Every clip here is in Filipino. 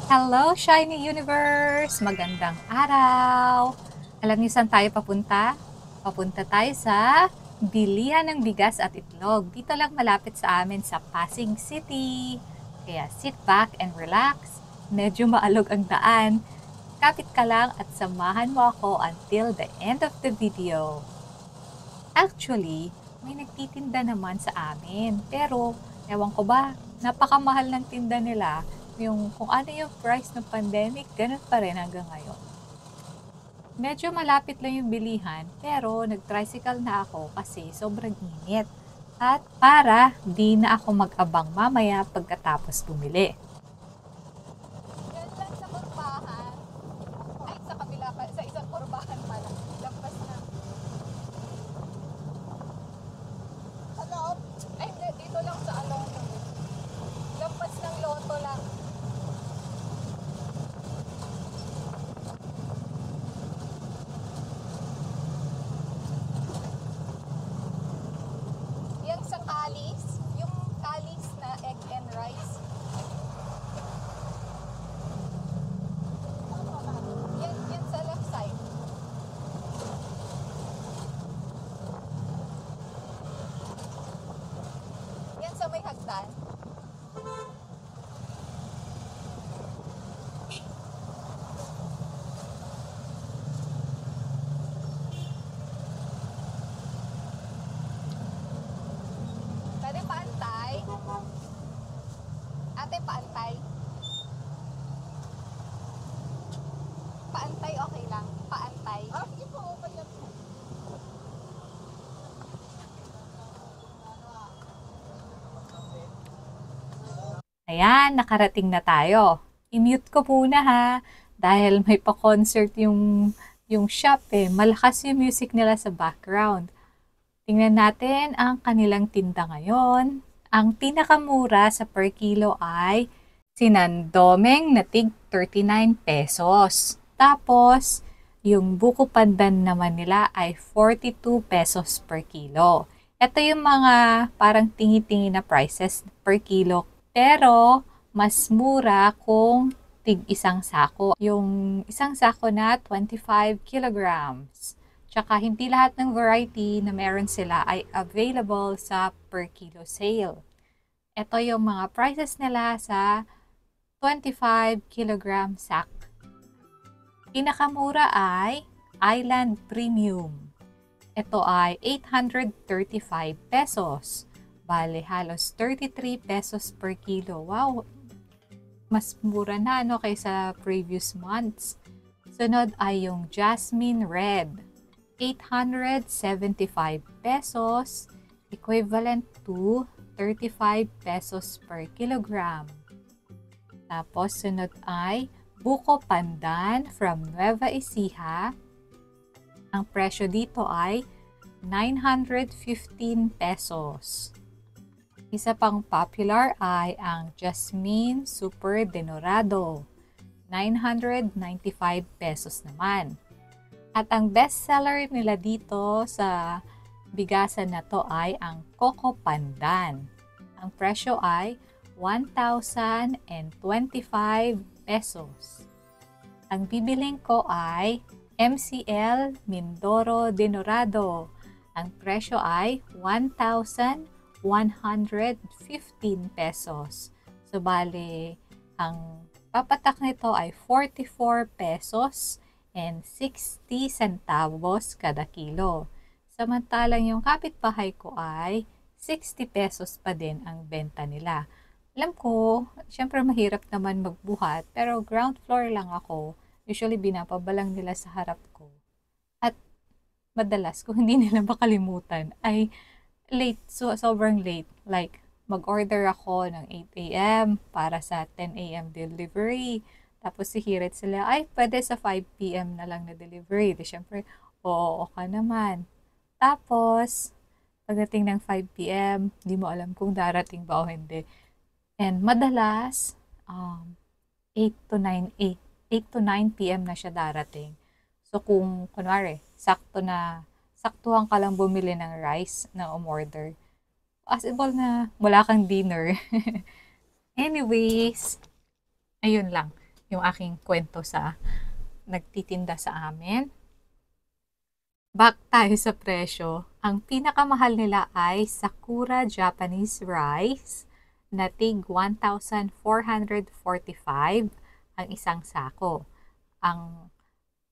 Hello, Shiny Universe! Magandang araw! Alam niyo saan tayo papunta? Papunta tayo sa bilihan ng bigas at itlog. Dito lang malapit sa amin sa Pasig City. Kaya sit back and relax. Medyo maalog ang daan. Kapit ka lang at samahan mo ako until the end of the video. Actually, may nagtitinda naman sa amin. Pero, ewan ko ba, napakamahal ng tinda nila. Yung kung ano yung price ng pandemic, ganun pa rin hanggang ngayon. Medyo malapit lang yung bilihan, pero nag-tricycle na ako kasi sobrang init. At para di na ako mag-abang mamaya pagkatapos bumili. Yan lang sa kurbahan. Ay, sa kabila pa, sa isang kurbahan pala. Lampas na. Ano? Ay, hindi, dito lang sa along. Lampas ng loto lang. Yan sa kalis, yung kalis na egg and rice. Yan sa left side. Yan sa may hagdan. Pwede paantay. Ate, paantay. Paantay, okay lang. Paantay. Sige po, okay lang. Ayan, nakarating na tayo. I-mute ko muna ha, dahil may pa-concert yung shop eh. Malakas yung music nila sa background. Tingnan natin ang kanilang tinda ngayon. Ang pinakamura sa per kilo ay sinandomeng na tig 39 pesos. Tapos, yung buko pandan naman nila ay 42 pesos per kilo. Ito yung mga parang tingi-tingi na prices per kilo. Pero, mas mura kung tig isang sako. Yung isang sako na 25 kilograms. Tsaka hindi lahat ng variety na meron sila ay available sa per kilo sale. Ito yung mga prices nila sa 25 kilogram sack. Pinakamura ay Island Premium. Ito ay 835 pesos. Bale, halos 33 pesos per kilo. Wow! Mas mura na kaysa previous months. Sunod ay yung Jasmine Red. 875 pesos, equivalent to 35 pesos per kilogram. Tapos, sunod ay Buko Pandan from Nueva Ecija. Ang presyo dito ay 915 pesos. Isa pang popular ay ang Jasmine Super Denorado. 995 pesos naman. At ang best seller nila dito sa bigasan na to ay ang Coco Pandan. Ang presyo ay 1,025 pesos. Ang bibiling ko ay MCL Mindoro Denorado. Ang presyo ay 1,115 pesos. So, bale, ang papatak nito ay 44 pesos and 60 centavos kada kilo. Samantalang yung kapitbahay ko ay 60 pesos pa din ang benta nila. Alam ko, syempre mahirap naman magbuhat, pero ground floor lang ako. Usually binapabalang nila sa harap ko. At madalas, kung hindi nila makalimutan, ay late, sobrang late. Like, mag-order ako ng 8 a.m. para sa 10 a.m. delivery. Tapos sihirit sila, ay, pwede sa 5 p.m. na lang na delivery. Di syempre, oo ka naman. Tapos, pagdating ng 5 p.m., di mo alam kung darating ba o hindi. And madalas, 8 to 9, 8 to 9 p.m. na siya darating. So, kung, kunwari, saktuhan ka lang bumili ng rice na umorder, possible na wala kang dinner. Anyways, ayun lang. yung aking kwento sa nagtitinda sa amin. Back tayo sa presyo. Ang pinakamahal nila ay Sakura Japanese Rice na tig 1,445 ang isang sako. Ang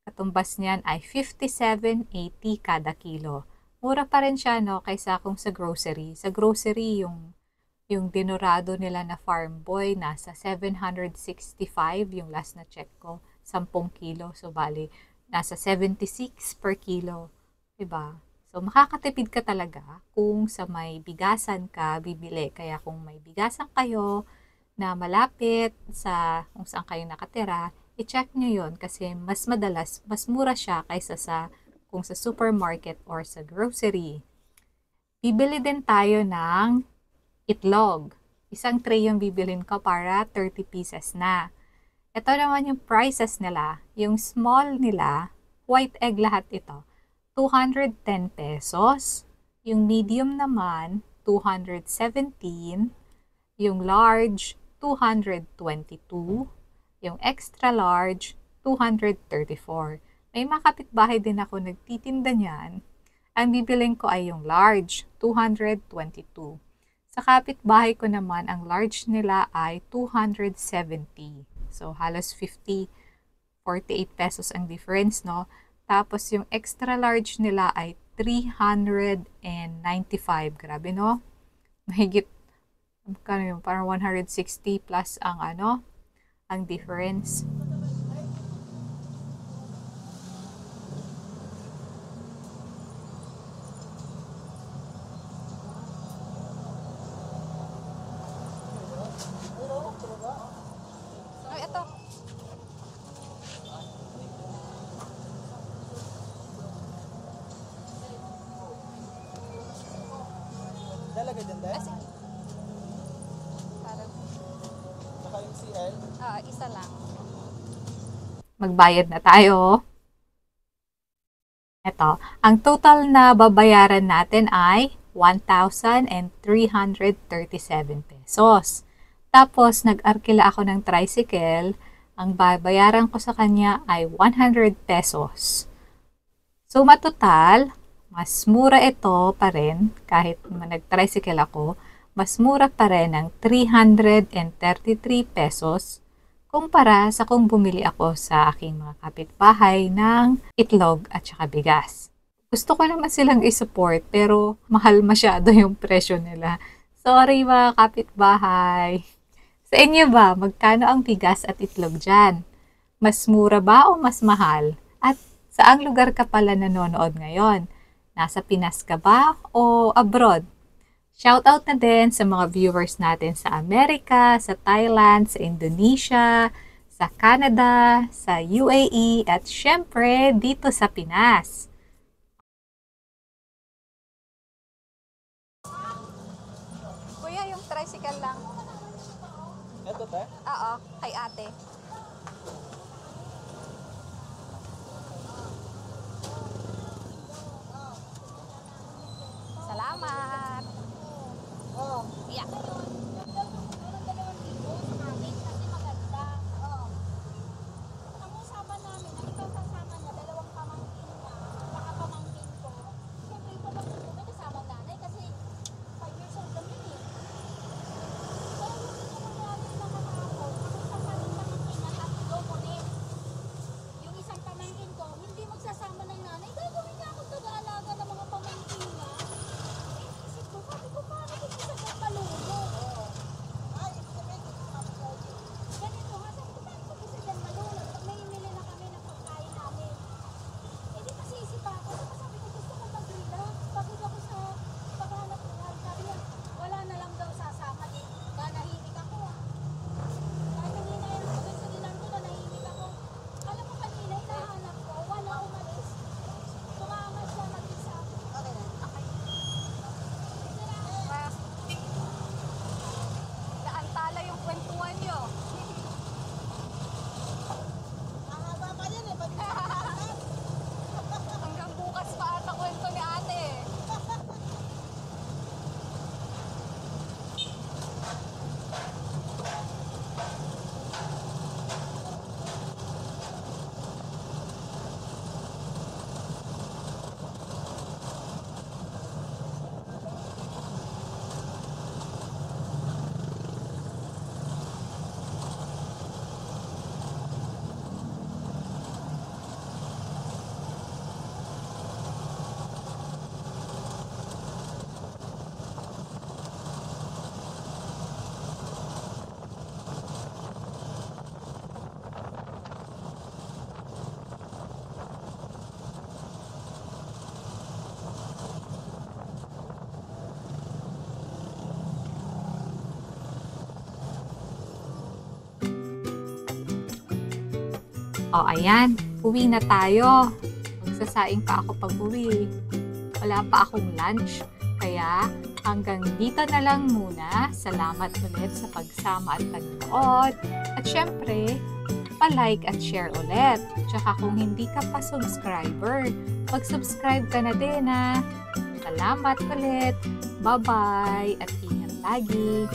katumbas niyan ay 57.80 kada kilo. Mura pa rin siya no kaysa kung sa grocery. Sa grocery yung dinorado nila na Farm Boy nasa 765 yung last na check ko, 10 kilo. So bali nasa 76 per kilo. Diba? So, makakatipid ka talaga kung sa may bigasan ka bibili. Kaya kung may bigasan kayo na malapit sa kung saan kayo nakatira, i-check nyo yon kasi mas madalas, mas mura siya kaysa sa kung sa supermarket or sa grocery. Bibili din tayo ng itlog. Isang tray yung bibilin ko para 30 pieces na. Ito naman yung prices nila. Yung small nila, white egg lahat ito, 210 pesos. Yung medium naman, 217. Yung large, 222. Yung extra large, 234. May mga kapitbahay din ako nagtitinda niyan. Ang bibiling ko ay yung large, 222. Sa kapitbahay ko naman, ang large nila ay 270. So, halos 50, 48 pesos ang difference, no? Tapos, yung extra large nila ay 395. Grabe, no? Mahigit, yun, parang 160 plus ang ang difference. Ay, ito. Dalaga din din? Sige. Parang, Saka yung CL? isa lang. Magbayad na tayo. Ito, ang total na babayaran natin ay 1,337 pesos. Tapos, nag-arkila ako ng tricycle. Ang babayaran ko sa kanya ay 100 pesos. So, matotal, mas mura ito pa rin, kahit nag-tricycle ako, mas mura pa rin ng 333 pesos kumpara sa kung bumili ako sa aking mga kapitbahay ng itlog at saka bigas. Gusto ko naman silang i-support pero mahal masyado yung presyo nila. Sorry mga kapitbahay. Sa inyo ba, magkano ang bigas at itlog dyan? Mas mura ba o mas mahal? At saang lugar ka pala nanonood ngayon? Nasa Pinas ka ba o abroad? Shoutout na din sa mga viewers natin sa Amerika, sa Thailand, sa Indonesia, sa Canada, sa UAE, at syempre dito sa Pinas. Kuya, yung tricycle lang. Ito te? Oo, kay ate. Salamat. Yeah. O, ayan. Uwi na tayo. Magsasaing pa ako pag-uwi. Wala pa akong lunch. Kaya, hanggang dito na lang muna. Salamat ulit sa pagsama at panonood. At syempre, pa-like at share ulit. Tsaka kung hindi ka pa subscriber, mag-subscribe ka na din ha. Salamat ulit. Bye-bye at ingat lagi.